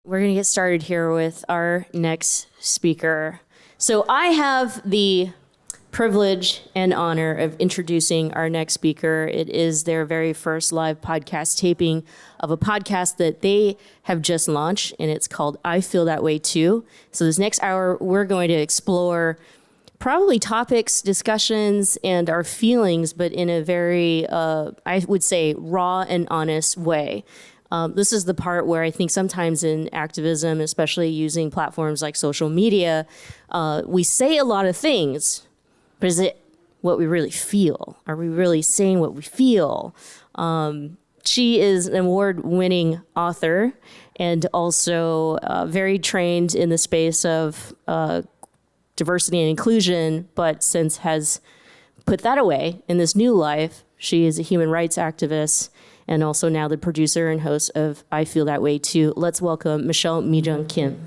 We're going to get started here with our next speaker. So I have the privilege and honor of introducing our next speaker. It is their very first live podcast taping of a podcast that they have just launched, and it's called I Feel That Way Too. So this next hour, we're going to explore probably topics, discussions, and our feelings, but in a very, I would say, raw and honest way. This is the part where I think sometimes in activism, especially using platforms like social media, we say a lot of things, but is it what we really feel? Are we really saying what we feel? She is an award-winning author and also very trained in the space of diversity and inclusion, but since has put that away in this new life. She is a human rights activist and also now the producer and host of I Feel That Way Too. Let's welcome Mijung Kim.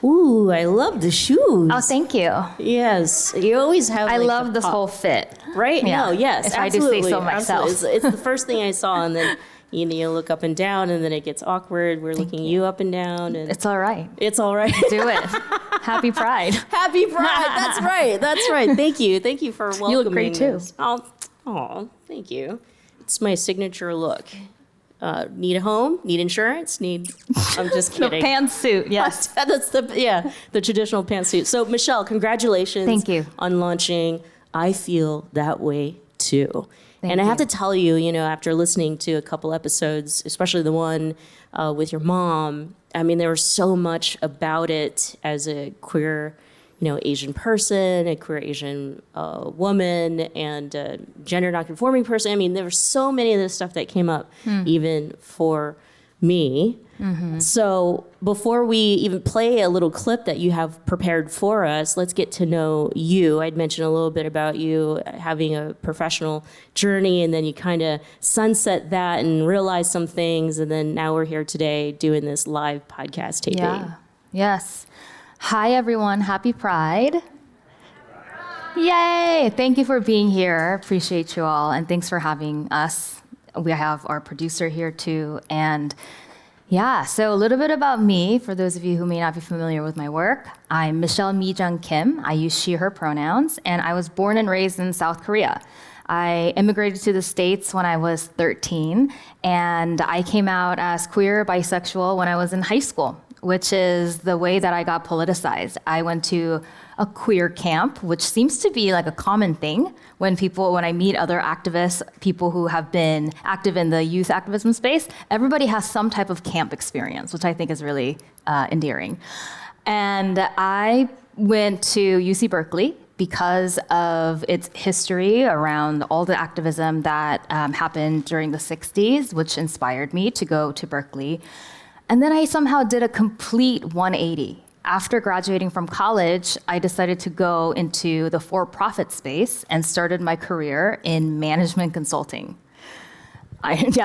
Ooh, I love the shoes. Oh, thank you. Yes, you always have. I love this whole fit. Right? Yeah. No, yes, if absolutely. I do say so myself. It's the first thing I saw, and then you look up and down, and then it gets awkward. We're looking you up and down, and it's all right. It's all right. Do it. Happy Pride. Happy Pride. That's right. That's right. Thank you. Thank you for welcoming. You look great too. This. Oh, thank you. It's my signature look. Need a home? Need insurance? I'm just kidding. The pantsuit, yes. That's the traditional pantsuit. So Michelle, congratulations. Thank you. On launching I Feel That Way Too. Thank and I you. have to tell you, after listening to a couple episodes, especially the one with your mom, I mean, there was so much about it as a queer, Asian person, a queer Asian woman, and a gender nonconforming person. I mean, there was so many of this stuff that came up even for me. Mm-hmm. So before we even play a little clip that you have prepared for us, let's get to know you. I'd mentioned a little bit about you having a professional journey, and then you kind of sunset that and realize some things, and then now we're here today doing this live podcast taping. Yeah. Yes. Hi, everyone. Happy Pride. Yay. Thank you for being here. Appreciate you all, and thanks for having us. We have our producer here too, and yeah, so a little bit about me, for those of you who may not be familiar with my work. I'm Michelle Mijung Kim. I use she, her pronouns, and I was born and raised in South Korea. I immigrated to the States when I was 13, and I came out as queer, bisexual when I was in high school, which is the way that I got politicized. I went to a queer camp, which seems to be like a common thing when I meet other activists, people who have been active in the youth activism space. Everybody has some type of camp experience, which I think is really endearing. And I went to UC Berkeley because of its history around all the activism that happened during the 60s, which inspired me to go to Berkeley. And then I somehow did a complete 180. After graduating from college, I decided to go into the for-profit space and started my career in management consulting. And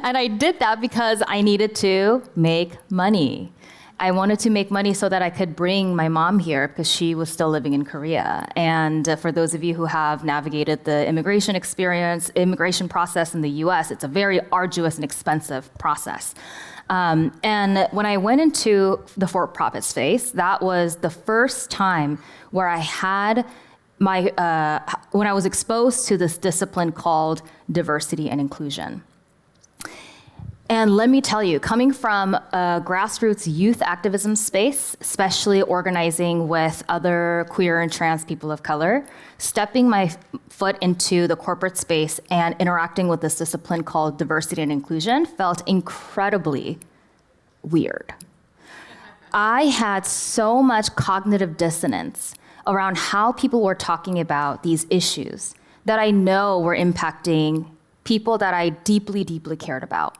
I did that because I needed to make money. I wanted to make money so that I could bring my mom here because she was still living in Korea. And for those of you who have navigated the immigration process in the US, it's a very arduous and expensive process. And when I went into the for-profit space, that was the first time where I had when I was exposed to this discipline called diversity and inclusion. And let me tell you, coming from a grassroots youth activism space, especially organizing with other queer and trans people of color, stepping my foot into the corporate space and interacting with this discipline called diversity and inclusion felt incredibly weird. I had so much cognitive dissonance around how people were talking about these issues that I know were impacting people that I deeply, deeply cared about.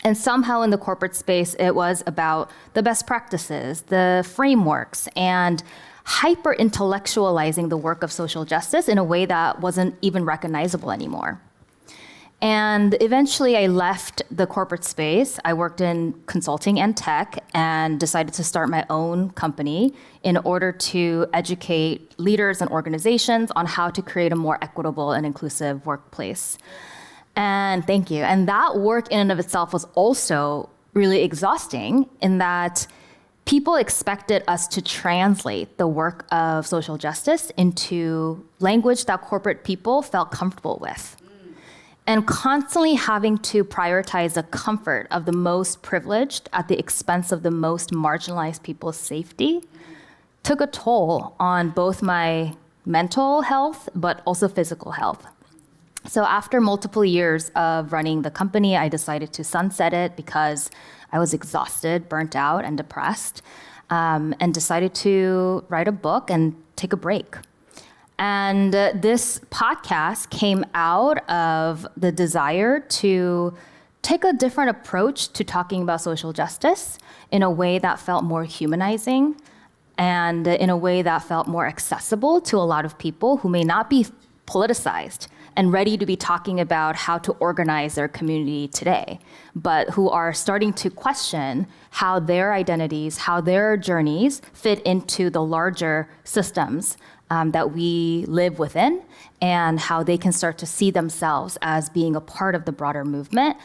And somehow in the corporate space, it was about the best practices, the frameworks, and hyper-intellectualizing the work of social justice in a way that wasn't even recognizable anymore. And eventually I left the corporate space. I worked in consulting and tech and decided to start my own company in order to educate leaders and organizations on how to create a more equitable and inclusive workplace. And thank you. And that work in and of itself was also really exhausting in that people expected us to translate the work of social justice into language that corporate people felt comfortable with. And constantly having to prioritize the comfort of the most privileged at the expense of the most marginalized people's safety took a toll on both my mental health, but also physical health. So after multiple years of running the company, I decided to sunset it because I was exhausted, burnt out, and depressed, and decided to write a book and take a break. And this podcast came out of the desire to take a different approach to talking about social justice in a way that felt more humanizing and in a way that felt more accessible to a lot of people who may not be politicized and ready to be talking about how to organize their community today, but who are starting to question how their identities, how their journeys fit into the larger systems that we live within, and how they can start to see themselves as being a part of the broader movement,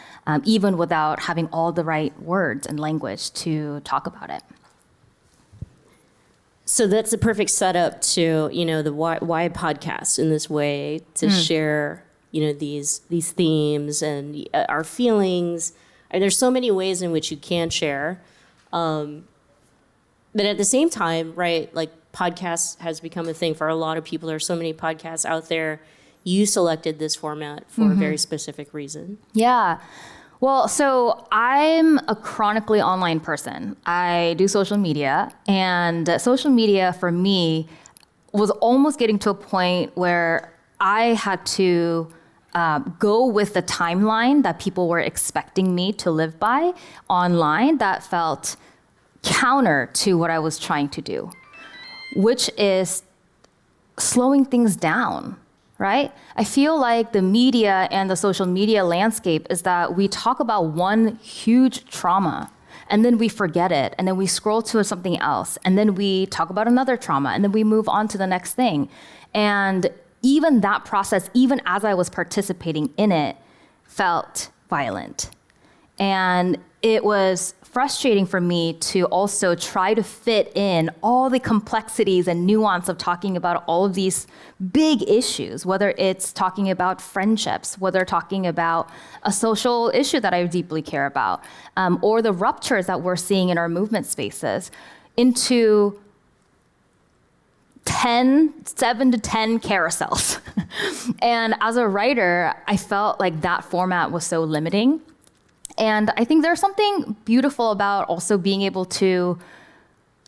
even without having all the right words and language to talk about it. So that's a perfect setup to, the why podcast in this way to share, these themes and our feelings. And there's so many ways in which you can share. But at the same time, right, like podcasts has become a thing for a lot of people. There are so many podcasts out there. You selected this format for a very specific reason. Yeah. Well, so I'm a chronically online person. I do social media, and social media for me was almost getting to a point where I had to go with the timeline that people were expecting me to live by online that felt counter to what I was trying to do, which is slowing things down, right? I feel like the media and the social media landscape is that we talk about one huge trauma and then we forget it, and then we scroll to something else, and then we talk about another trauma, and then we move on to the next thing. And even that process, even as I was participating in it, felt violent. And it was frustrating for me to also try to fit in all the complexities and nuance of talking about all of these big issues, whether it's talking about friendships, whether talking about a social issue that I deeply care about, or the ruptures that we're seeing in our movement spaces, into 7 to 10 carousels. And as a writer, I felt like that format was so limiting. And I think there's something beautiful about also being able to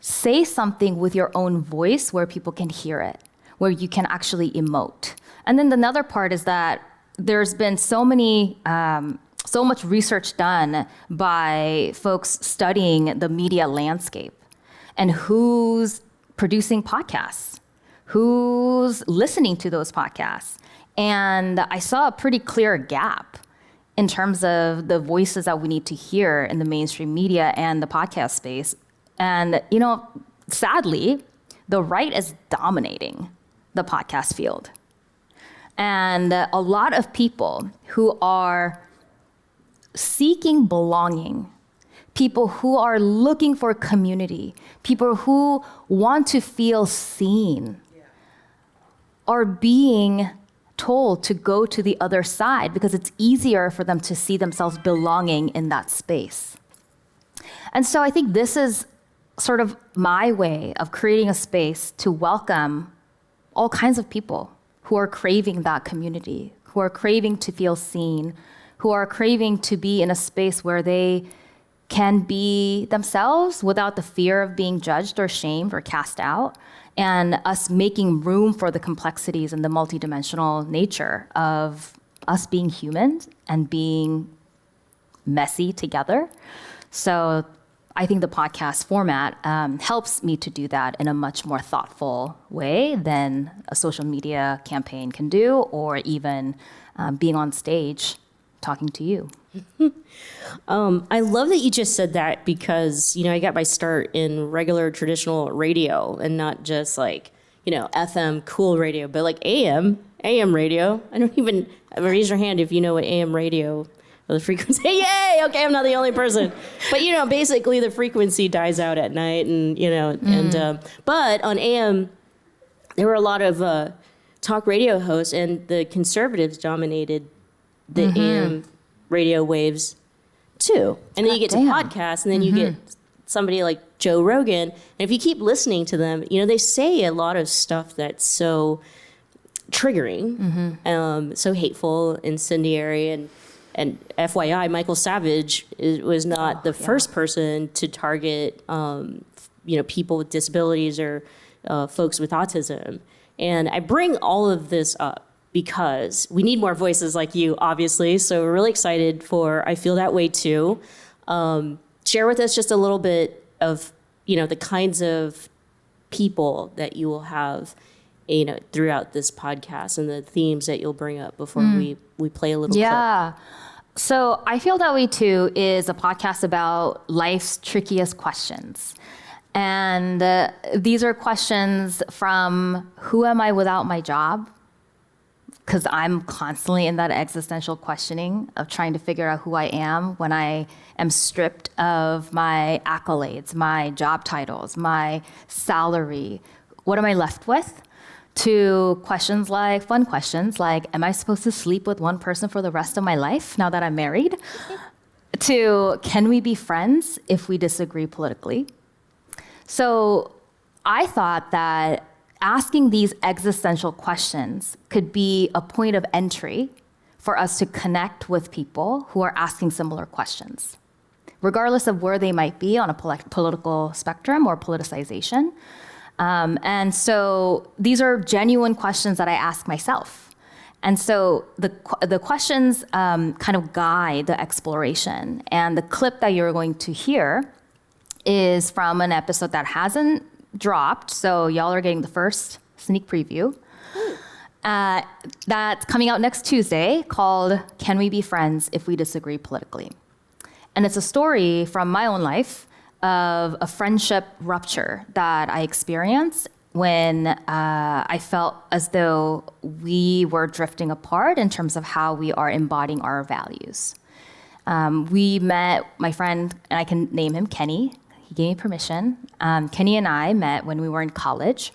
say something with your own voice where people can hear it, where you can actually emote. And then another part is that there's been so much research done by folks studying the media landscape and who's producing podcasts, who's listening to those podcasts. And I saw a pretty clear gap in terms of the voices that we need to hear in the mainstream media and the podcast space. And, sadly, the right is dominating the podcast field. And a lot of people who are seeking belonging, people who are looking for community, people who want to feel seen, are being told to go to the other side because it's easier for them to see themselves belonging in that space. And so I think this is sort of my way of creating a space to welcome all kinds of people who are craving that community, who are craving to feel seen, who are craving to be in a space where they can be themselves without the fear of being judged or shamed or cast out, and us making room for the complexities and the multidimensional nature of us being human and being messy together. So I think the podcast format helps me to do that in a much more thoughtful way than a social media campaign can do, or even being on stage talking to you. I love that you just said that because, I got my start in regular traditional radio and not just like, FM cool radio, but like AM radio. I don't even raise your hand if you know what AM radio or the frequency. Yay! Okay, I'm not the only person. But, basically the frequency dies out at night and, but on AM, there were a lot of talk radio hosts and the conservatives dominated the AM radio waves too. And then you get to podcasts and then you get somebody like Joe Rogan. And if you keep listening to them, they say a lot of stuff that's so triggering, so hateful, incendiary. And FYI, Michael Savage was not the first person to target, people with disabilities or folks with autism. And I bring all of this up because we need more voices like you, obviously. So we're really excited for I Feel That Way Too. Share with us just a little bit of, the kinds of people that you will have, throughout this podcast and the themes that you'll bring up before we play a little clip. So I Feel That Way Too is a podcast about life's trickiest questions. And these are questions from who am I without my job? Because I'm constantly in that existential questioning of trying to figure out who I am when I am stripped of my accolades, my job titles, my salary. What am I left with? To questions like, fun questions like, am I supposed to sleep with one person for the rest of my life now that I'm married? To, can we be friends if we disagree politically? So I thought that asking these existential questions could be a point of entry for us to connect with people who are asking similar questions, regardless of where they might be on a political spectrum or politicization. And so these are genuine questions that I ask myself. And so the questions kind of guide the exploration. And the clip that you're going to hear is from an episode that hasn't dropped. So y'all are getting the first sneak preview. That's coming out next Tuesday called Can We Be Friends If We Disagree Politically? And it's a story from my own life of a friendship rupture that I experienced when I felt as though we were drifting apart in terms of how we are embodying our values. We met, my friend, and I can name him Kenny. He gave me permission. Kenny and I met when we were in college,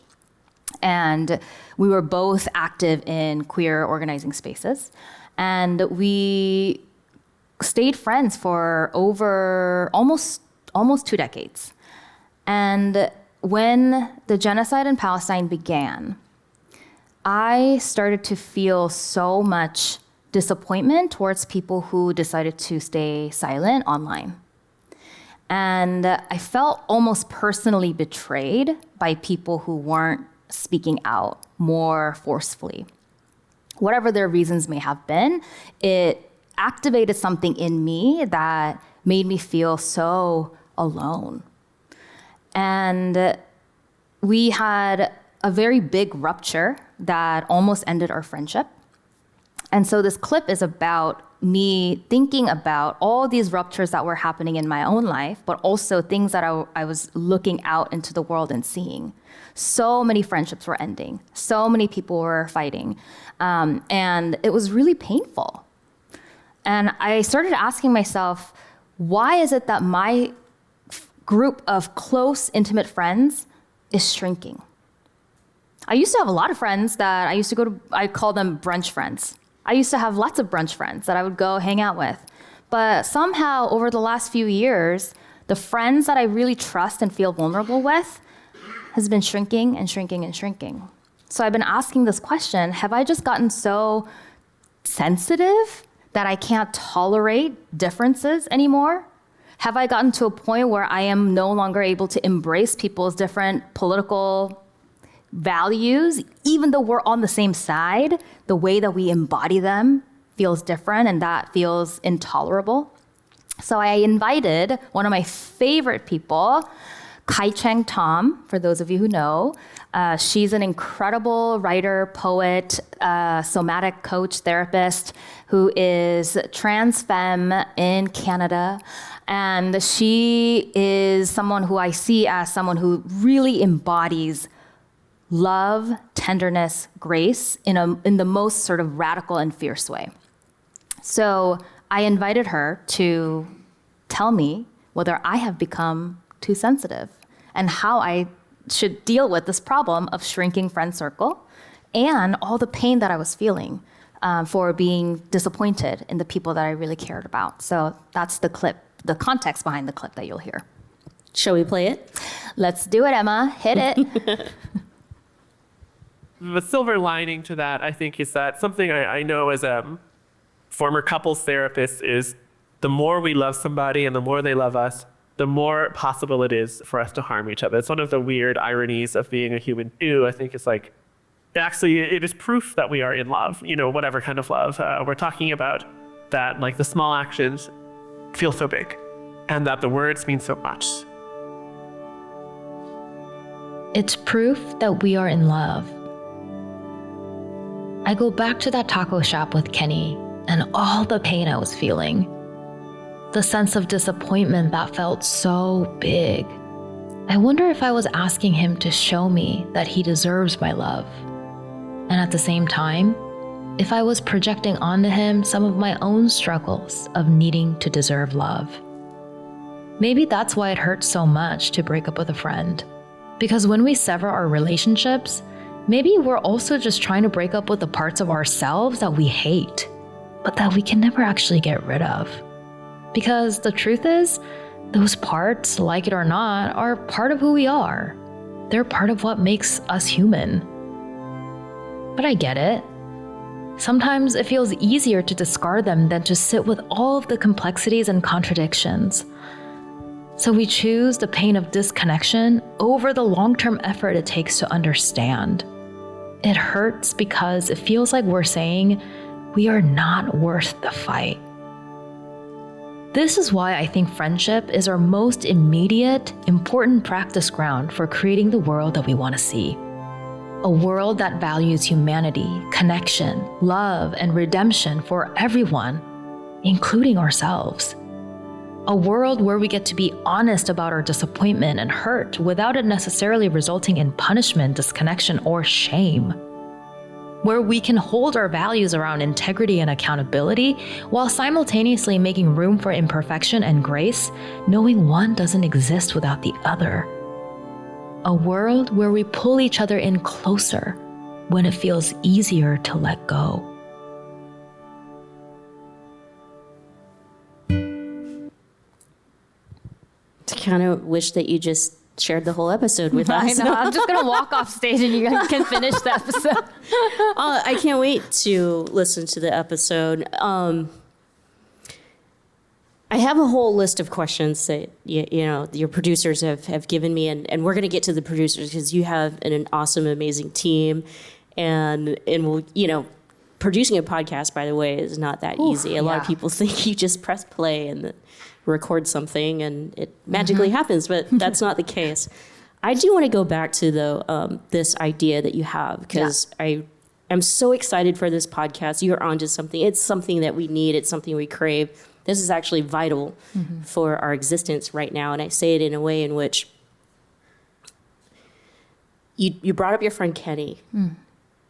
and we were both active in queer organizing spaces. And we stayed friends for over almost 2 decades. And when the genocide in Palestine began, I started to feel so much disappointment towards people who decided to stay silent online. And I felt almost personally betrayed by people who weren't speaking out more forcefully. Whatever their reasons may have been, it activated something in me that made me feel so alone. And we had a very big rupture that almost ended our friendship. And so this clip is about me thinking about all these ruptures that were happening in my own life, but also things that I was looking out into the world and seeing. So many friendships were ending. So many people were fighting. And it was really painful. And I started asking myself, why is it that my group of close, intimate friends is shrinking? I used to have a lot of friends that I used to go to, I call them brunch friends. I used to have lots of brunch friends that I would go hang out with. But somehow over the last few years, the friends that I really trust and feel vulnerable with has been shrinking and shrinking and shrinking. So I've been asking this question, have I just gotten so sensitive that I can't tolerate differences anymore? Have I gotten to a point where I am no longer able to embrace people's different political values, even though we're on the same side? The way that we embody them feels different, and that feels intolerable. So I invited one of my favorite people, Kai Cheng Tom, for those of you who know. She's an incredible writer, poet, somatic coach, therapist who is trans femme in Canada. And she is someone who I see as someone who really embodies love, tenderness, grace in the most sort of radical and fierce way. So I invited her to tell me whether I have become too sensitive and how I should deal with this problem of shrinking friend circle and all the pain that I was feeling for being disappointed in the people that I really cared about. So that's the clip, the context behind the clip that you'll hear. Shall we play it? Let's do it, Emma. Hit it. The silver lining to that, I think, is that something I know as a former couples therapist is the more we love somebody and the more they love us, the more possible it is for us to harm each other. It's one of the weird ironies of being a human too. I think it's like, actually, it is proof that we are in love, whatever kind of love. We're talking about that, like the small actions feel so big and that the words mean so much. It's proof that we are in love. I go back to that taco shop with Kenny and all the pain I was feeling. The sense of disappointment that felt so big. I wonder if I was asking him to show me that he deserves my love. And at the same time, if I was projecting onto him some of my own struggles of needing to deserve love. Maybe that's why it hurts so much to break up with a friend. Because when we sever our relationships, maybe we're also just trying to break up with the parts of ourselves that we hate, but that we can never actually get rid of. Because the truth is, those parts, like it or not, are part of who we are. They're part of what makes us human. But I get it. Sometimes it feels easier to discard them than to sit with all of the complexities and contradictions. So we choose the pain of disconnection over the long-term effort it takes to understand. It hurts because it feels like we're saying we are not worth the fight. This is why I think friendship is our most immediate, important practice ground for creating the world that we want to see. A world that values humanity, connection, love, and redemption for everyone, including ourselves. A world where we get to be honest about our disappointment and hurt without it necessarily resulting in punishment, disconnection, or shame. Where we can hold our values around integrity and accountability while simultaneously making room for imperfection and grace, knowing one doesn't exist without the other. A world where we pull each other in closer when it feels easier to let go. I kind of wish that you just shared the whole episode with us. I know. I'm just going to walk off stage and you guys can finish the episode. I can't wait to listen to the episode. I have a whole list of questions that your producers have given me, and we're going to get to the producers because you have an awesome, amazing team, and we'll, producing a podcast, by the way, is not that easy. A lot of people think you just press play and record something and it magically happens, but that's not the case. I do want to go back to this idea that you have, because I am so excited for this podcast. You're onto something. It's something that we need. It's something we crave. This is actually vital for our existence right now. And I say it in a way in which you brought up your friend Kenny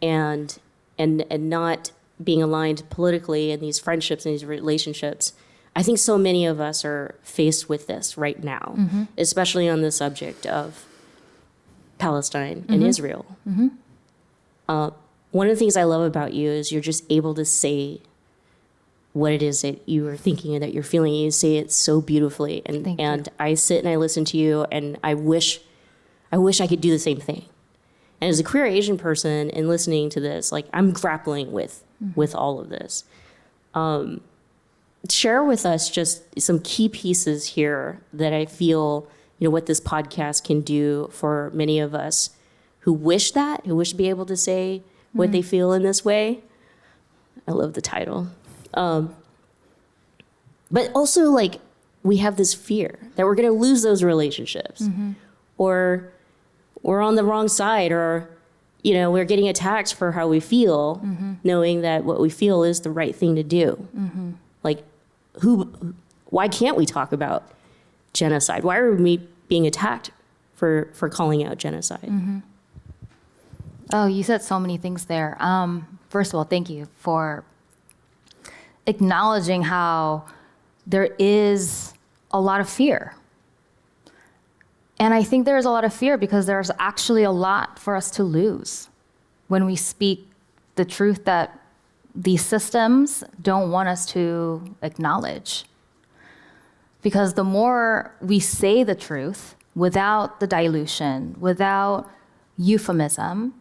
and not being aligned politically in these friendships and these relationships. I think so many of us are faced with this right now, especially on the subject of Palestine and Israel. One of the things I love about you is you're just able to say what it is that you are thinking and that you're feeling. You say it so beautifully. And I sit and I listen to you, and I wish I could do the same thing. And as a queer Asian person and listening to this, like, I'm grappling with all of this. Share with us just some key pieces here that I feel, what this podcast can do for many of us who wish to be able to say what they feel in this way. I love the title. But also, like, we have this fear that we're going to lose those relationships. or we're on the wrong side, or, we're getting attacked for how we feel, knowing that what we feel is the right thing to do. Like, why can't we talk about genocide? Why are we being attacked for calling out genocide? Oh, you said so many things there. First of all, thank you for acknowledging how there is a lot of fear. And I think there's a lot of fear because there's actually a lot for us to lose when we speak the truth that these systems don't want us to acknowledge. Because the more we say the truth without the dilution, without euphemism,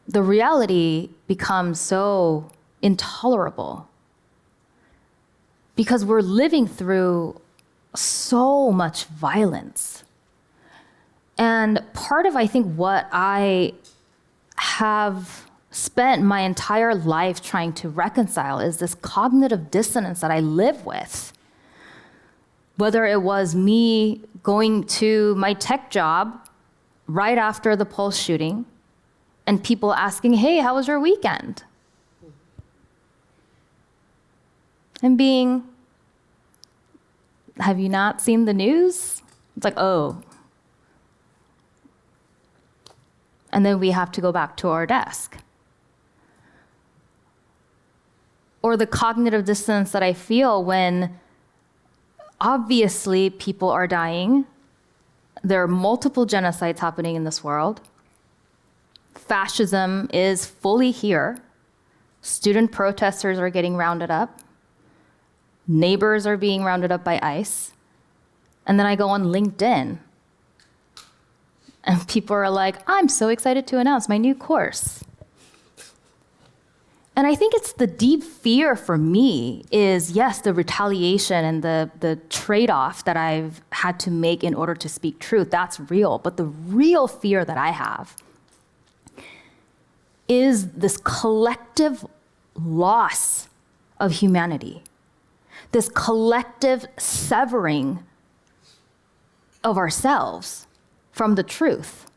the reality becomes so intolerable. Because we're living through so much violence. And part of, I think, what I have spent my entire life trying to reconcile is this cognitive dissonance that I live with. Whether it was me going to my tech job right after the Pulse shooting and people asking, hey, how was your weekend? And being, have you not seen the news? It's like, oh. And then we have to go back to our desk. Or the cognitive dissonance that I feel when obviously people are dying. There are multiple genocides happening in this world. Fascism is fully here. Student protesters are getting rounded up. Neighbors are being rounded up by ICE. And then I go on LinkedIn. And people are like, I'm so excited to announce my new course. And I think it's the deep fear for me is, yes, the retaliation and the trade-off that I've had to make in order to speak truth. That's real. But the real fear that I have is this collective loss of humanity, this collective severing of ourselves from the truth,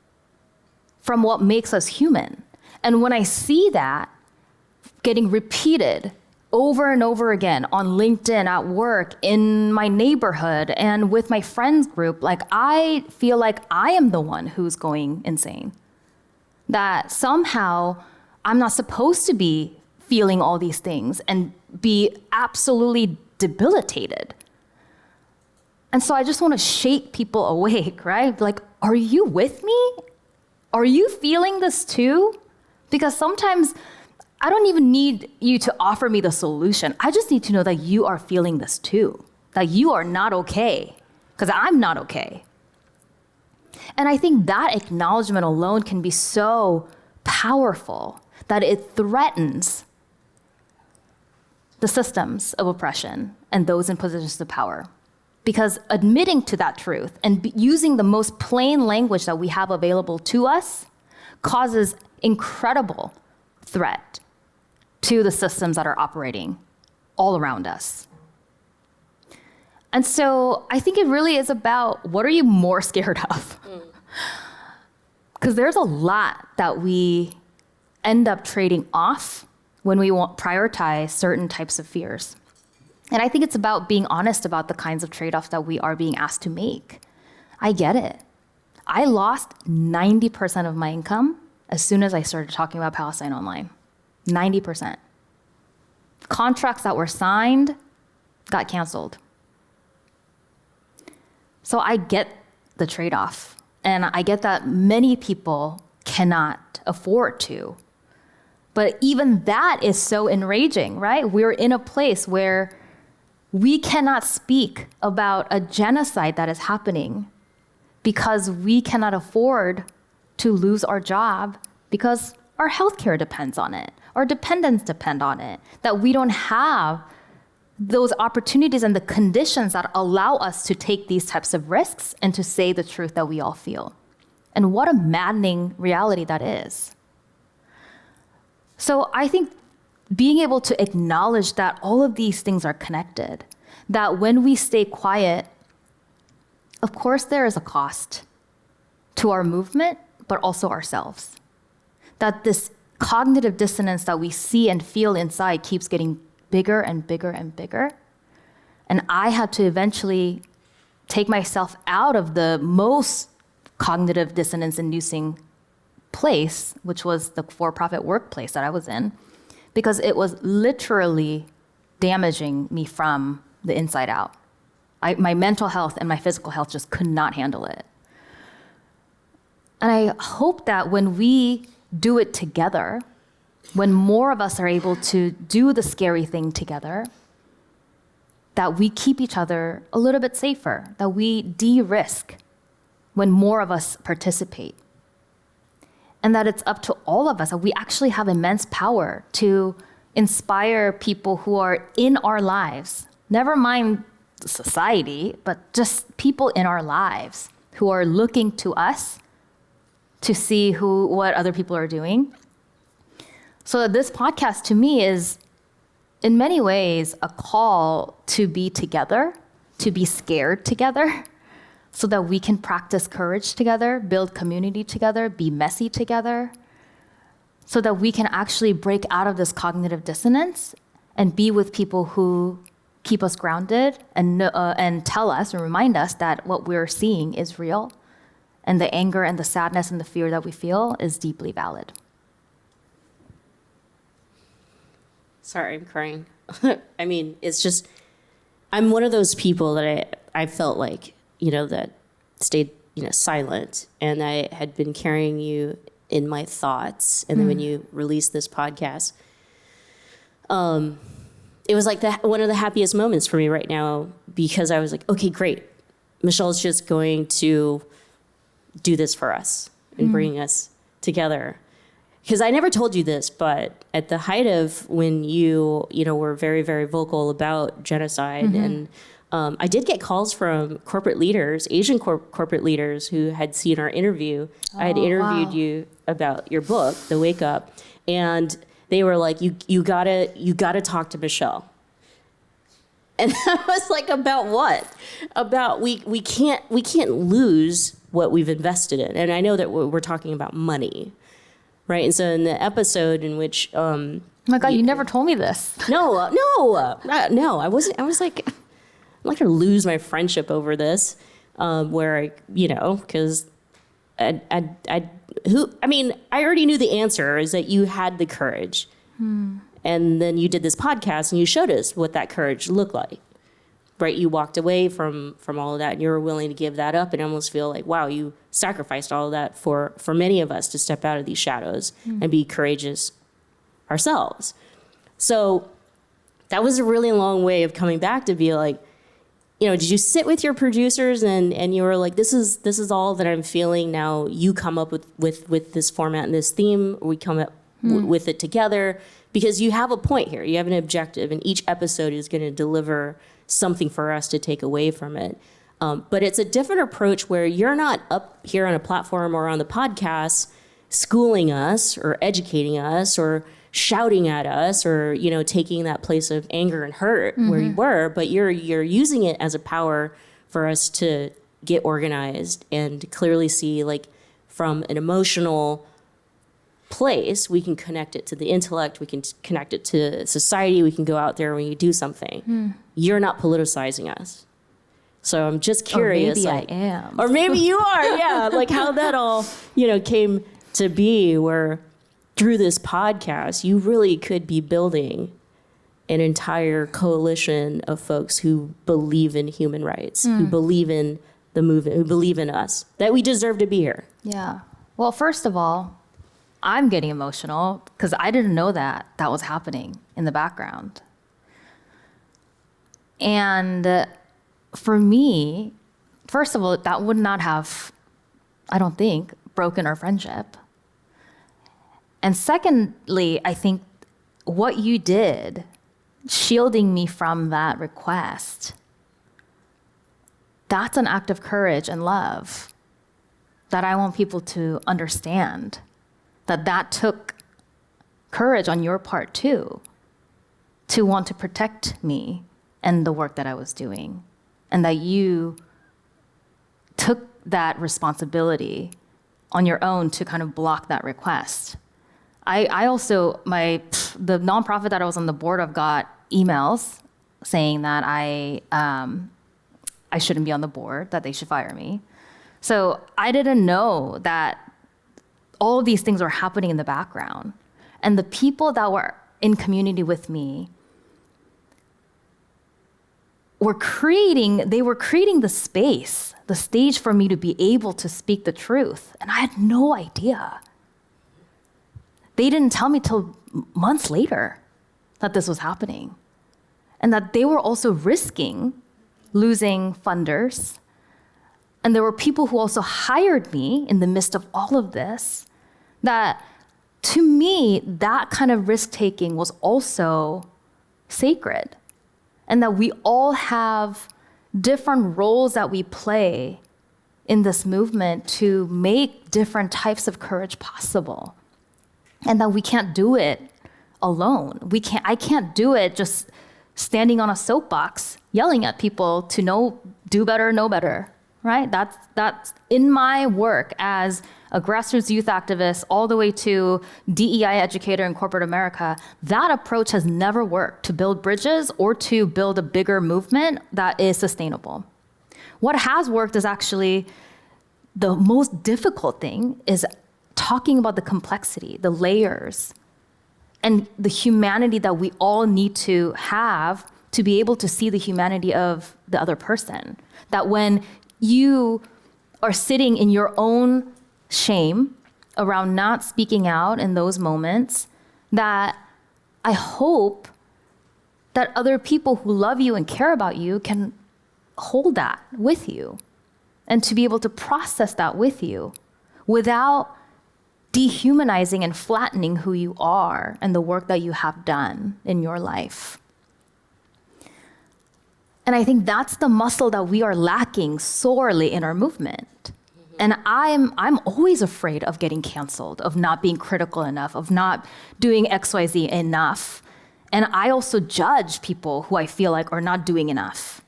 from what makes us human. And when I see that getting repeated over and over again on LinkedIn, at work, in my neighborhood, and with my friends group, like I feel like I am the one who's going insane. That somehow I'm not supposed to be feeling all these things and be absolutely debilitated. And so I just want to shake people awake, right? Like, are you with me? Are you feeling this too? Because sometimes I don't even need you to offer me the solution. I just need to know that you are feeling this too, that you are not okay, because I'm not okay. And I think that acknowledgement alone can be so powerful that it threatens the systems of oppression and those in positions of power. Because admitting to that truth and using the most plain language that we have available to us causes incredible threat to the systems that are operating all around us. And so I think it really is about, what are you more scared of? Because there's a lot that we end up trading off when we prioritize certain types of fears. And I think it's about being honest about the kinds of trade-offs that we are being asked to make. I get it. I lost 90% of my income as soon as I started talking about Palestine online. 90%. Contracts that were signed got canceled. So I get the trade-off. And I get that many people cannot afford to. But even that is so enraging, right? We're in a place where we cannot speak about a genocide that is happening because we cannot afford to lose our job because our healthcare depends on it, our dependents depend on it, that we don't have those opportunities and the conditions that allow us to take these types of risks and to say the truth that we all feel. And what a maddening reality that is. So I think being able to acknowledge that all of these things are connected, that when we stay quiet of course, there is a cost to our movement, but also ourselves. That this cognitive dissonance that we see and feel inside keeps getting bigger and bigger and bigger. And I had to eventually take myself out of the most cognitive dissonance-inducing place, which was the for-profit workplace that I was in, because it was literally damaging me from the inside out. My mental health and my physical health just could not handle it. And I hope that when we do it together, when more of us are able to do the scary thing together, that we keep each other a little bit safer, that we de-risk when more of us participate. And that it's up to all of us, that we actually have immense power to inspire people who are in our lives, never mind society, but just people in our lives who are looking to us to see what other people are doing. So this podcast to me is, in many ways, a call to be together, to be scared together, so that we can practice courage together, build community together, be messy together, so that we can actually break out of this cognitive dissonance and be with people who keep us grounded and tell us and remind us that what we're seeing is real, and the anger and the sadness and the fear that we feel is deeply valid. Sorry, I'm crying. I mean, it's just, I'm one of those people that I felt like, that stayed, silent. And I had been carrying you in my thoughts. And then when you released this podcast, it was like one of the happiest moments for me right now, because I was like, okay, great. Michelle's just going to do this for us and bring us together. Because I never told you this, but at the height of when you were very, very vocal about genocide, and I did get calls from corporate leaders, Asian corporate leaders, who had seen our interview. I had interviewed you about your book, The Wake Up, and they were like, "You gotta talk to Michelle." And I was like, "About what? About we can't lose what we've invested in." And I know that we're talking about money. Right, and so in the episode in which, oh my God, you never told me this. No, I wasn't. I was like, I'm not gonna lose my friendship over this. Where because I already knew the answer is that you had the courage, and then you did this podcast and you showed us what that courage looked like. Right, you walked away from all of that, and you were willing to give that up, and I almost feel like, wow, you sacrificed all of that for many of us to step out of these shadows and be courageous ourselves. So that was a really long way of coming back to be like, did you sit with your producers and you were like, this is all that I'm feeling now, you come up with this format and this theme, we come up with it together, because you have a point here, you have an objective, and each episode is going to deliver something for us to take away from it. But it's a different approach where you're not up here on a platform or on the podcast schooling us or educating us or shouting at us or, taking that place of anger and hurt where you were, but you're using it as a power for us to get organized and clearly see, like, from an emotional place, we can connect it to the intellect, we can connect it to society, we can go out there when you do something. You're not politicizing us. So I'm just curious. Or maybe I am. Or maybe you are, yeah. Like how that all, came to be, where through this podcast, you really could be building an entire coalition of folks who believe in human rights, who believe in the movement, who believe in us, that we deserve to be here. Yeah. Well, first of all, I'm getting emotional because I didn't know that was happening in the background. And for me, first of all, that would not have, I don't think, broken our friendship. And secondly, I think what you did, shielding me from that request, that's an act of courage and love that I want people to understand. That took courage on your part too, to want to protect me and the work that I was doing, and that you took that responsibility on your own to kind of block that request. I also, the nonprofit that I was on the board of got emails saying that I shouldn't be on the board, that they should fire me. So I didn't know that all of these things were happening in the background. And the people that were in community with me were creating the space, the stage for me to be able to speak the truth. And I had no idea. They didn't tell me till months later that this was happening. And that they were also risking losing funders. And there were people who also hired me in the midst of all of this. That, to me, that kind of risk-taking was also sacred. And that we all have different roles that we play in this movement to make different types of courage possible. And that we can't do it alone. I can't do it just standing on a soapbox, yelling at people to do better, know better, right? That's in my work as a grassroots youth activist all the way to DEI educator in corporate America. That approach has never worked to build bridges or to build a bigger movement that is sustainable. What has worked is actually the most difficult thing is talking about the complexity, the layers, and the humanity that we all need to have to be able to see the humanity of the other person. That when you are sitting in your own shame around not speaking out in those moments, that I hope that other people who love you and care about you can hold that with you and to be able to process that with you without dehumanizing and flattening who you are and the work that you have done in your life. And I think that's the muscle that we are lacking sorely in our movement. And I'm always afraid of getting canceled, of not being critical enough, of not doing XYZ enough. And I also judge people who I feel like are not doing enough.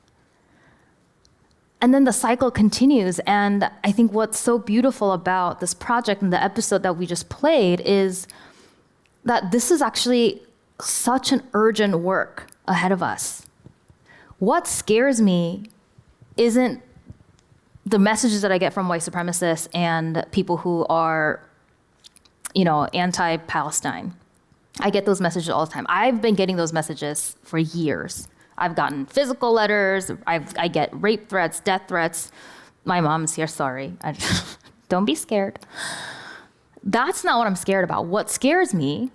And then the cycle continues. And I think what's so beautiful about this project and the episode that we just played is that this is actually such an urgent work ahead of us. What scares me isn't the messages that I get from white supremacists and people who are, anti-Palestine. I get those messages all the time. I've been getting those messages for years. I've gotten physical letters. I get rape threats, death threats. My mom's here, sorry. Don't be scared. That's not what I'm scared about. What scares me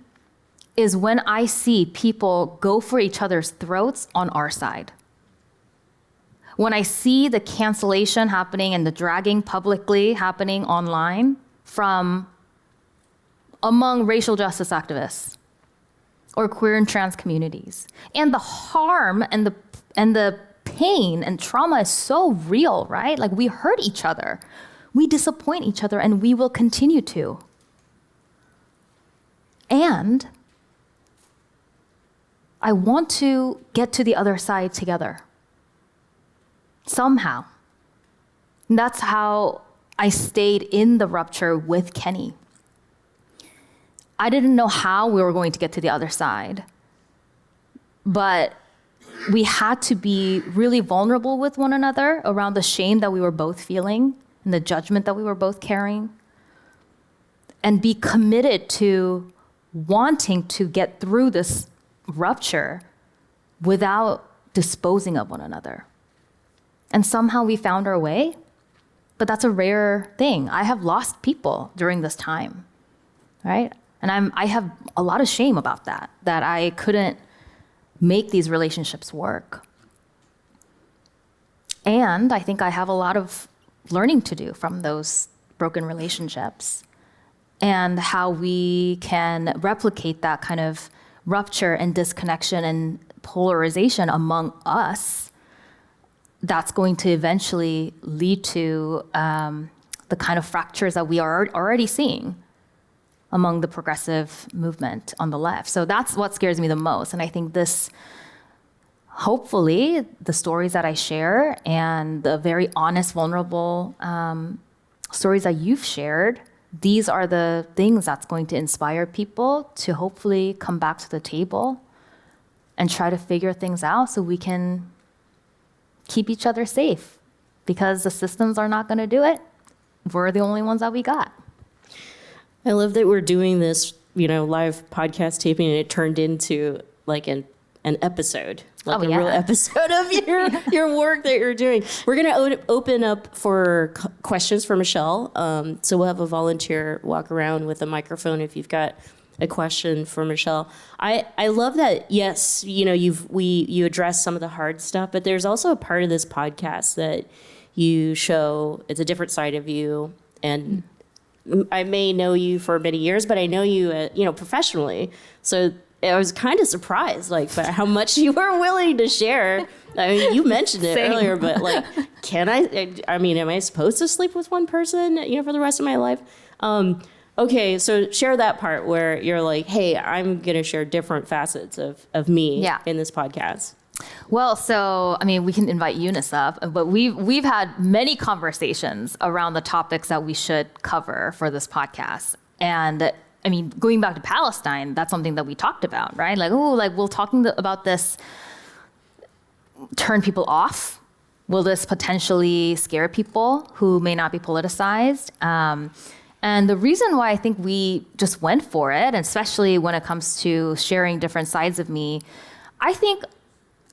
is when I see people go for each other's throats on our side. When I see the cancellation happening and the dragging publicly happening online from among racial justice activists or queer and trans communities. And the harm and the pain and trauma is so real, right? Like we hurt each other, we disappoint each other, and we will continue to. And I want to get to the other side together. Somehow. And that's how I stayed in the rupture with Kenny. I didn't know how we were going to get to the other side, but we had to be really vulnerable with one another around the shame that we were both feeling and the judgment that we were both carrying, and be committed to wanting to get through this rupture without disposing of one another. And somehow we found our way, but that's a rare thing. I have lost people during this time, right? And I have a lot of shame about that I couldn't make these relationships work. And I think I have a lot of learning to do from those broken relationships and how we can replicate that kind of rupture and disconnection and polarization among us. That's going to eventually lead to the kind of fractures that we are already seeing among the progressive movement on the left. So that's what scares me the most. And I think this hopefully the stories that I share and the very honest, vulnerable stories that you've shared, these are the things that's going to inspire people to hopefully come back to the table and try to figure things out so we can keep each other safe, because the systems are not going to do it. We're the only ones that we got. I love that we're doing this, live podcast taping, and it turned into like an episode, like a real episode of your work that you're doing. We're going to open up for questions for Michelle. So we'll have a volunteer walk around with a microphone if you've got a question for Michelle. I love that. Yes, you address some of the hard stuff, but there's also a part of this podcast that you show. It's a different side of you, and I may know you for many years, but I know you, professionally. So I was kind of surprised, by how much you were willing to share. I mean, you mentioned it earlier, but can I mean, am I supposed to sleep with one person, for the rest of my life? Okay, so share that part where you're like, hey, I'm going to share different facets of me in this podcast. Well, so, I mean, we can invite Eunice up, but we've had many conversations around the topics that we should cover for this podcast. And I mean, going back to Palestine, that's something that we talked about, right? Will talking about this turn people off? Will this potentially scare people who may not be politicized? And the reason why I think we just went for it, and especially when it comes to sharing different sides of me, I think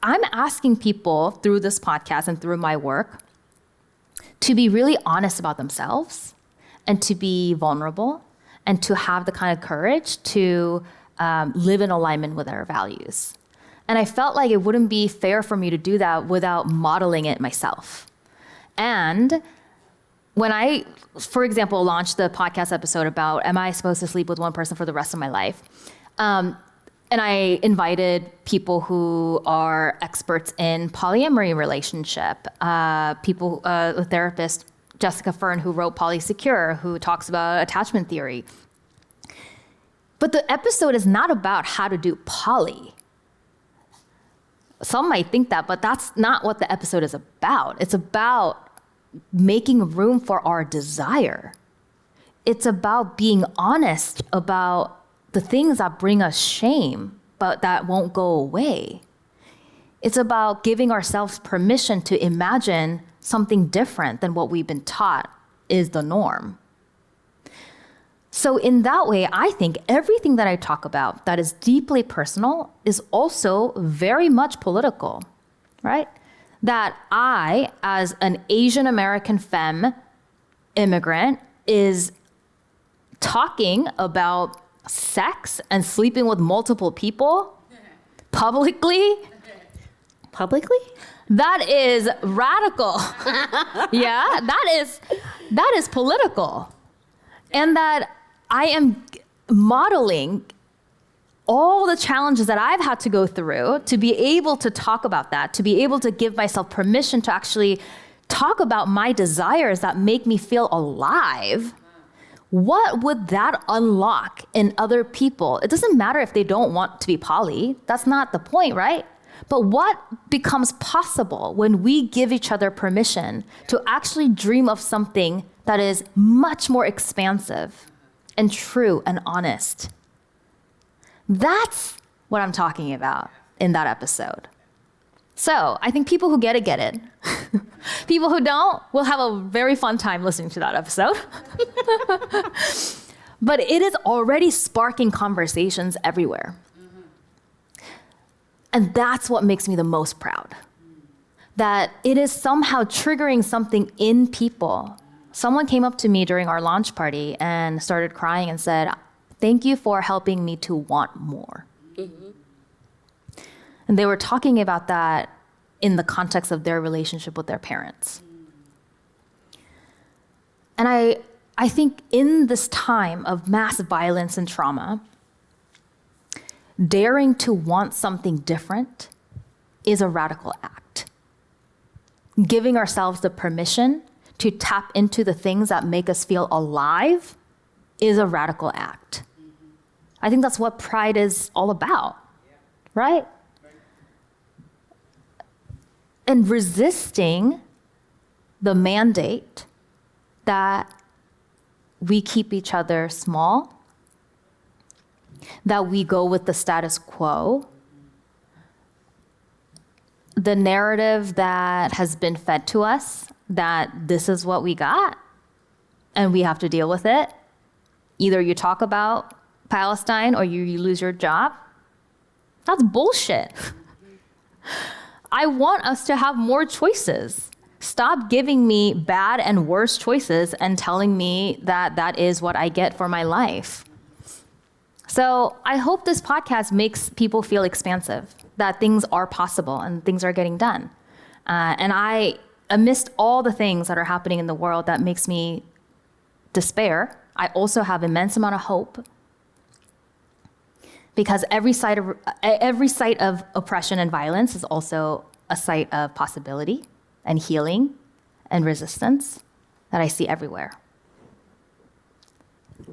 I'm asking people through this podcast and through my work to be really honest about themselves and to be vulnerable and to have the kind of courage to live in alignment with their values. And I felt like it wouldn't be fair for me to do that without modeling it myself. And when I, for example, launched the podcast episode about, am I supposed to sleep with one person for the rest of my life? And I invited people who are experts in polyamory relationship, a therapist, Jessica Fern, who wrote Polysecure, who talks about attachment theory. But the episode is not about how to do poly. Some might think that, but that's not what the episode is about. It's about making room for our desire. It's about being honest about the things that bring us shame, but that won't go away. It's about giving ourselves permission to imagine something different than what we've been taught is the norm. So in that way, I think everything that I talk about that is deeply personal is also very much political, right? That I, as an Asian American femme immigrant, is talking about sex and sleeping with multiple people publicly. That is radical. Yeah, that is political. And that I am modeling all the challenges that I've had to go through to be able to talk about that, to be able to give myself permission to actually talk about my desires that make me feel alive. What would that unlock in other people? It doesn't matter if they don't want to be poly. That's not the point, right? But what becomes possible when we give each other permission to actually dream of something that is much more expansive and true and honest? That's what I'm talking about in that episode. So I think people who get it, get it. People who don't will have a very fun time listening to that episode. But it is already sparking conversations everywhere. And that's what makes me the most proud. That it is somehow triggering something in people. Someone came up to me during our launch party and started crying and said, "Thank you for helping me to want more." And they were talking about that in the context of their relationship with their parents. And I think in this time of mass violence and trauma, daring to want something different is a radical act. Giving ourselves the permission to tap into the things that make us feel alive is a radical act. I think that's what pride is all about, right? and resisting the mandate that we keep each other small, that we go with the status quo, the narrative that has been fed to us that this is what we got and we have to deal with it. Either you talk about Palestine or you lose your job. That's bullshit. I want us to have more choices. Stop giving me bad and worse choices and telling me that that is what I get for my life. So I hope this podcast makes people feel expansive, that things are possible and things are getting done. And amidst all the things that are happening in the world that makes me despair, I also have immense amount of hope, because every site of oppression and violence is also a site of possibility and healing and resistance that I see everywhere.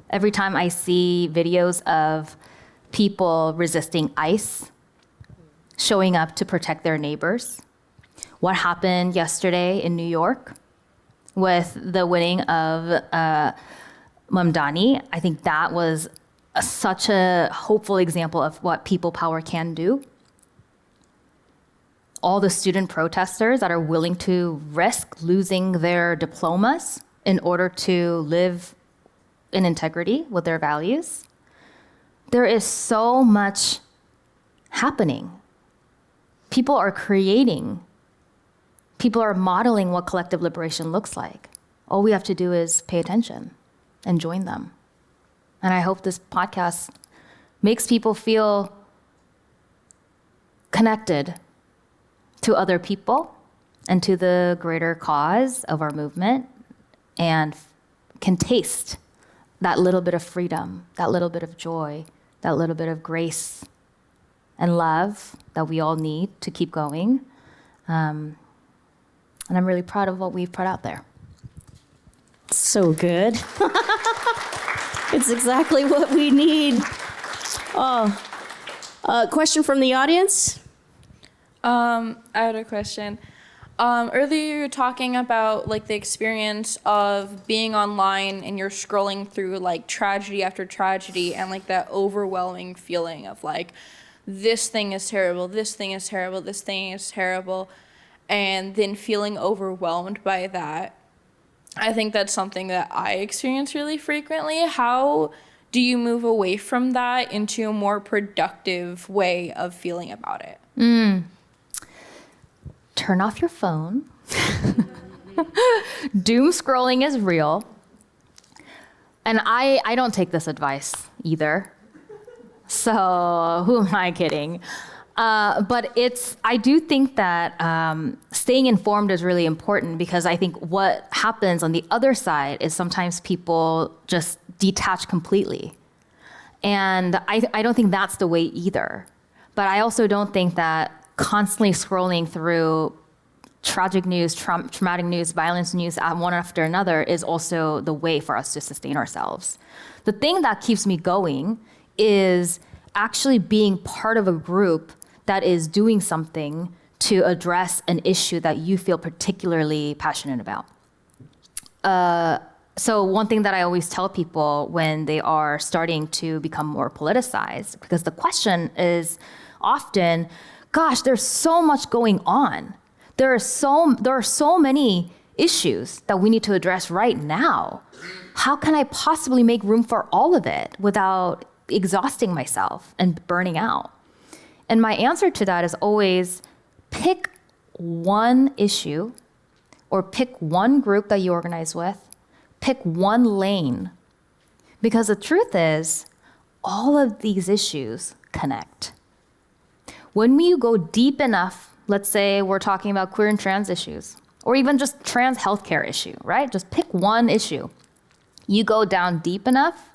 Every time I see videos of people resisting ICE, showing up to protect their neighbors, what happened yesterday in New York with the winning of Mamdani, I think that was such a hopeful example of what people power can do. All the student protesters that are willing to risk losing their diplomas in order to live in integrity with their values. There is so much happening. People are creating. People are modeling what collective liberation looks like. All we have to do is pay attention and join them. And I hope this podcast makes people feel connected to other people and to the greater cause of our movement, and can taste that little bit of freedom, that little bit of joy, that little bit of grace and love that we all need to keep going. And I'm really proud of what we've put out there. So good. It's exactly what we need. Question from the audience? I had a question. Earlier you were talking about like the experience of being online and you're scrolling through like tragedy after tragedy and like that overwhelming feeling of like, this thing is terrible, this thing is terrible, this thing is terrible, and then feeling overwhelmed by that. I think that's something that I experience really frequently. How do you move away from that into a more productive way of feeling about it? Turn off your phone. Doom scrolling is real. And I don't take this advice either. So who am I kidding? But I do think that staying informed is really important, because I think what happens on the other side is sometimes people just detach completely. And I don't think that's the way either. But I also don't think that constantly scrolling through tragic news, traumatic news, violence news one after another is also the way for us to sustain ourselves. The thing that keeps me going is actually being part of a group that is doing something to address an issue that you feel particularly passionate about. So one thing that I always tell people when they are starting to become more politicized, because the question is often, gosh, there's so much going on. There are so many issues that we need to address right now. How can I possibly make room for all of it without exhausting myself and burning out? And my answer to that is always pick one issue or pick one group that you organize with, pick one lane. Because the truth is, all of these issues connect. When you go deep enough, let's say we're talking about queer and trans issues, or even just trans healthcare issue, right? Just pick one issue. You go down deep enough,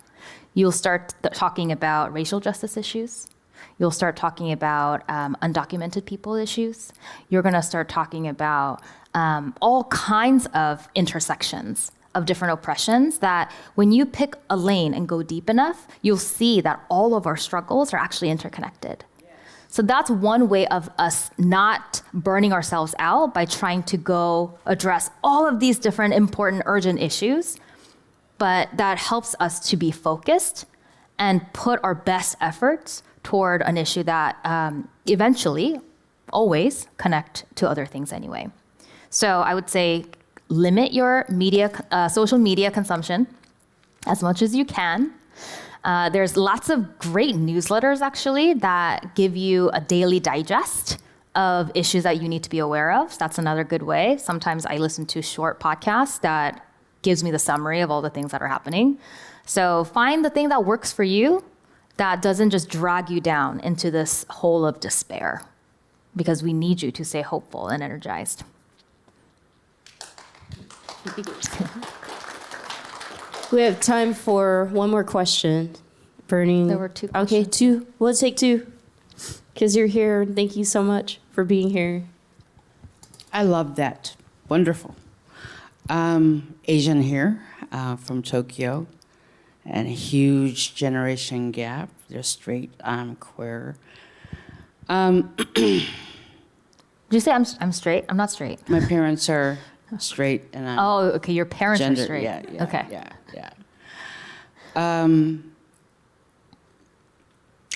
you'll start talking about racial justice issues. You'll start talking about undocumented people issues. You're gonna start talking about all kinds of intersections of different oppressions that when you pick a lane and go deep enough, you'll see that all of our struggles are actually interconnected. So that's one way of us not burning ourselves out by trying to go address all of these different important, urgent issues. But that helps us to be focused and put our best efforts toward an issue that eventually, always connect to other things anyway. So I would say limit your social media consumption as much as you can. There's lots of great newsletters actually that give you a daily digest of issues that you need to be aware of. That's another good way. Sometimes I listen to short podcasts that gives me the summary of all the things that are happening. So find the thing that works for you that doesn't just drag you down into this hole of despair, because we need you to stay hopeful and energized. We have time for one more question. Burning. There were two Okay, questions. two. We'll take two. Because you're here. Thank you so much for being here. I love that. Wonderful. Asian here from Tokyo, and a huge generation gap. They're straight, I'm queer. Did you say I'm straight? I'm not straight. My parents are straight, and I'm Oh, okay. Your parents gender. are straight. Yeah. Okay.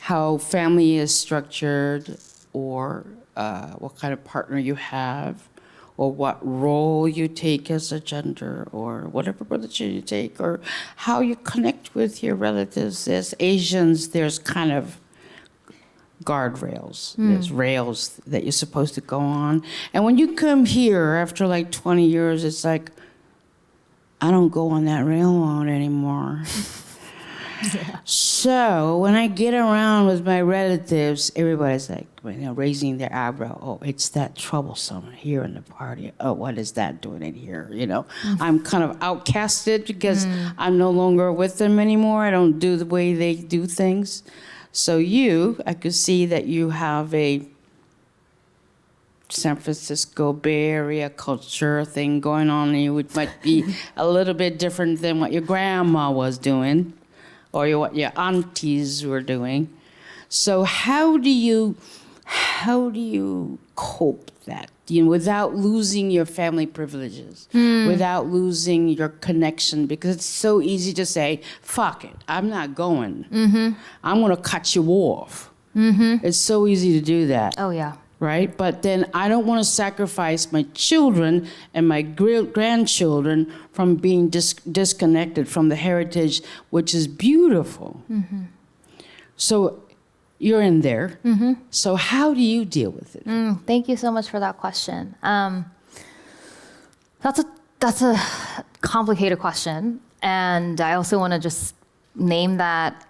How family is structured, or what kind of partner you have, or what role you take as a gender, or whatever religion you take, or how you connect with your relatives. As Asians, there's kind of guardrails. There's rails that you're supposed to go on. And when you come here after like 20 years, it's like, I don't go on that railroad anymore. So when I get around with my relatives, everybody's like, raising their eyebrow. Oh, it's that troublesome here in the party. Oh, what is that doing in here? I'm kind of outcasted because I'm no longer with them anymore. I don't do the way they do things. So I could see that you have a San Francisco Bay Area culture thing going on, and it might be a little bit different than what your grandma was doing, or what your aunties were doing. So how do you cope that, without losing your family privileges, without losing your connection? Because it's so easy to say, fuck it, I'm not going. I'm going to cut you off. It's so easy to do that. Oh, yeah. Right? But then I don't want to sacrifice my children and my grandchildren from being disconnected from the heritage, which is beautiful. So you're in there. So how do you deal with it? Thank you so much for that question. That's a complicated question. And I also want to just name that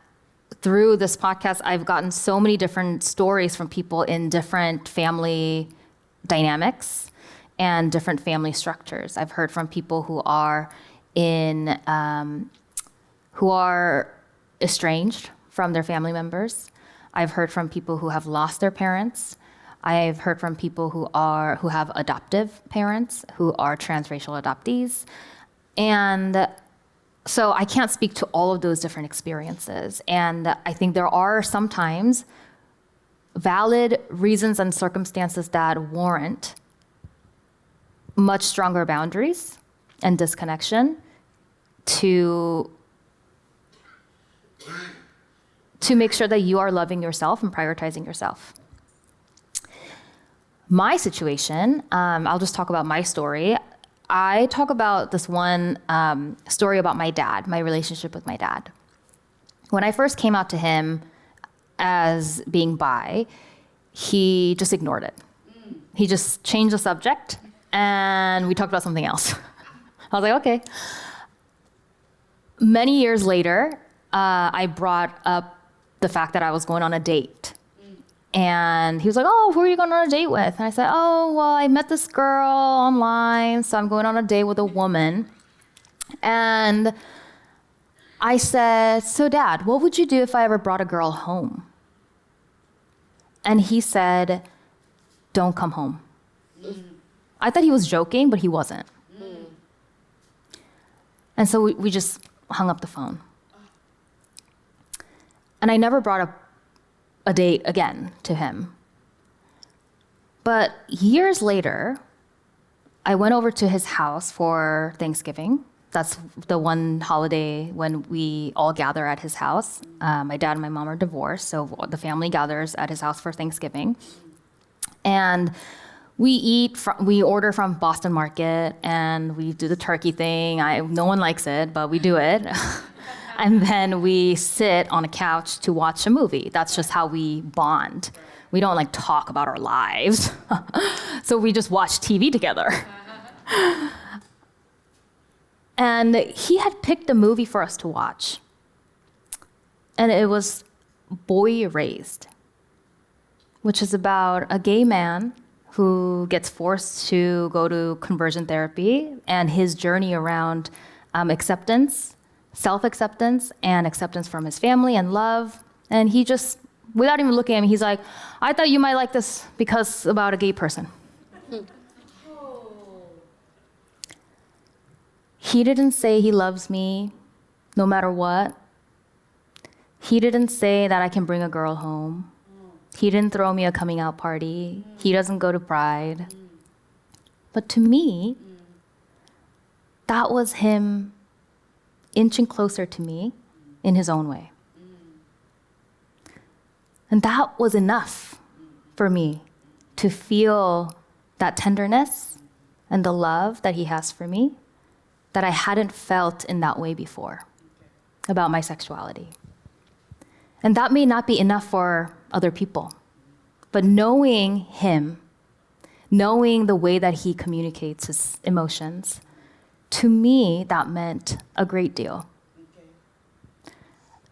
through this podcast, I've gotten so many different stories from people in different family dynamics and different family structures. I've heard from people who are estranged from their family members. I've heard from people who have lost their parents. I've heard from people who have adoptive parents, who are transracial adoptees. And so I can't speak to all of those different experiences. And I think there are sometimes valid reasons and circumstances that warrant much stronger boundaries and disconnection to make sure that you are loving yourself and prioritizing yourself. My situation, I'll just talk about my story. I talk about this one story about my dad, my relationship with my dad. When I first came out to him as being bi, he just ignored it. He just changed the subject, and we talked about something else. I was like, okay. Many years later, I brought up the fact that I was going on a date. And he was like, oh, who are you going on a date with? And I said, oh, well, I met this girl online, so I'm going on a date with a woman. And I said, so Dad, what would you do if I ever brought a girl home? And he said, don't come home. I thought he was joking, but he wasn't. And so we just hung up the phone. And I never brought up a date again to him. But years later, I went over to his house for Thanksgiving. That's the one holiday when we all gather at his house. My dad and my mom are divorced, so the family gathers at his house for Thanksgiving. And we order from Boston Market, and we do the turkey thing. No one likes it, but we do it. And then we sit on a couch to watch a movie. That's just how we bond. We don't like talk about our lives. So we just watch TV together. And he had picked a movie for us to watch. And it was Boy Erased, which is about a gay man who gets forced to go to conversion therapy and his journey around acceptance, self-acceptance, and acceptance from his family and love. And he just, without even looking at me, he's like, I thought you might like this because about a gay person. He didn't say he loves me no matter what. He didn't say that I can bring a girl home. He didn't throw me a coming out party. He doesn't go to Pride. But to me, that was him inching closer to me in his own way. And that was enough for me to feel that tenderness and the love that he has for me that I hadn't felt in that way before about my sexuality. And that may not be enough for other people, but knowing him, knowing the way that he communicates his emotions, to me, that meant a great deal.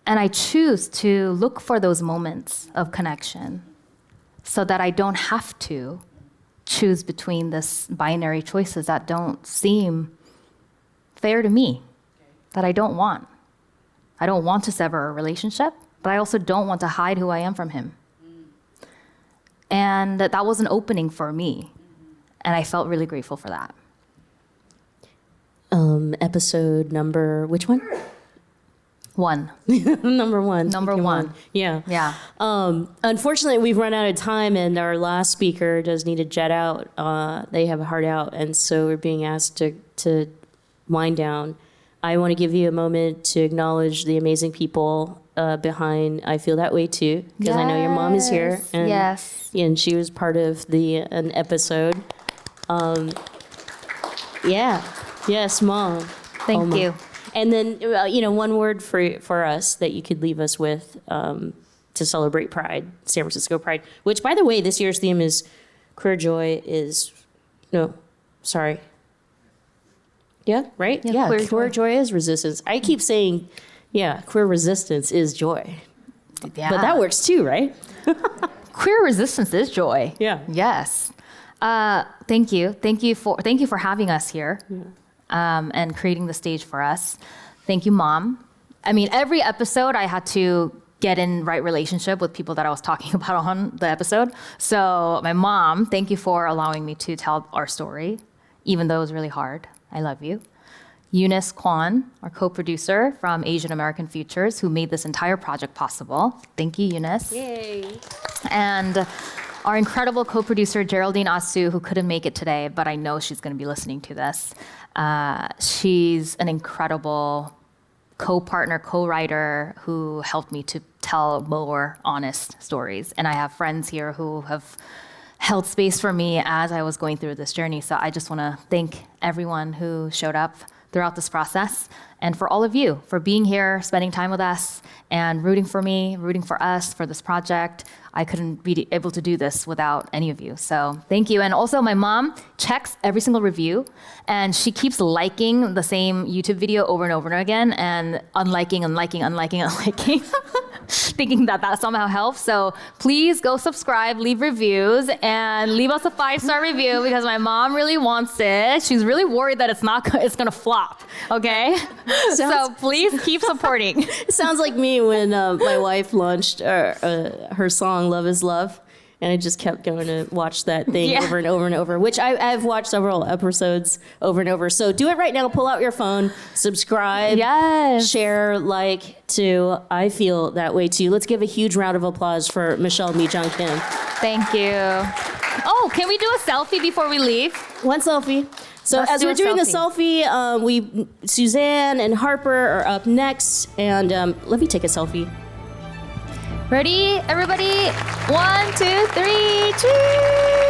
And I choose to look for those moments of connection so that I don't have to choose between this binary choices that don't seem fair to me, that I don't want. I don't want to sever a relationship, but I also don't want to hide who I am from him. And that was an opening for me. And I felt really grateful for that. Episode number, which one? One. Number one. Number one. Yeah. Yeah. Unfortunately, we've run out of time, and our last speaker does need to jet out. They have a heart out, and so we're being asked to wind down. I want to give you a moment to acknowledge the amazing people behind I Feel That Way Too, because I know your mom is here. And, Yes. and she was part of an episode. Yeah. Yes, Mom. Thank Mom. you. And then, one word for us that you could leave us with to celebrate Pride, San Francisco Pride, which, by the way, this year's theme is queer joy is, no, sorry. Yeah, right? Yeah, queer joy is resistance. I keep saying, queer resistance is joy. Yeah. But that works too, right? Queer resistance is joy. Yeah. Yes. Thank you. Thank you for having us here. And creating the stage for us. Thank you, Mom. I mean, every episode I had to get in right relationship with people that I was talking about on the episode. So my mom, thank you for allowing me to tell our story, even though it was really hard. I love you. Eunice Kwan, our co-producer from Asian American Futures, who made this entire project possible. Thank you, Eunice. Yay. And our incredible co-producer, Geraldine Asu, who couldn't make it today, but I know she's going to be listening to this. She's an incredible co-partner, co-writer who helped me to tell more honest stories. And I have friends here who have held space for me as I was going through this journey. So I just want to thank everyone who showed up throughout this process, and for all of you for being here, spending time with us, and rooting for me, rooting for us, for this project. I couldn't be able to do this without any of you. So thank you. And also my mom checks every single review, and she keeps liking the same YouTube video over and over and again, and unliking, thinking that somehow helps. So please go subscribe, leave reviews, and leave us a 5-star review because my mom really wants it. She's really worried that it's gonna flop, okay? So please keep supporting. It sounds like me when my wife launched her song "Love Is Love," And I just kept going to watch that thing Yeah. over and over and over, which I've watched several episodes over and over. So do it right now. Pull out your phone, subscribe, Yes. share, like, to I feel that way too. Let's give a huge round of applause for Michelle Mijung Kim. Thank you. Oh, can we do a selfie before we leave? One selfie. So Let's as do we're a doing the selfie. selfie, Suzanne and Harper are up next. And let me take a selfie. Ready, everybody? 1, 2, 3, cheers!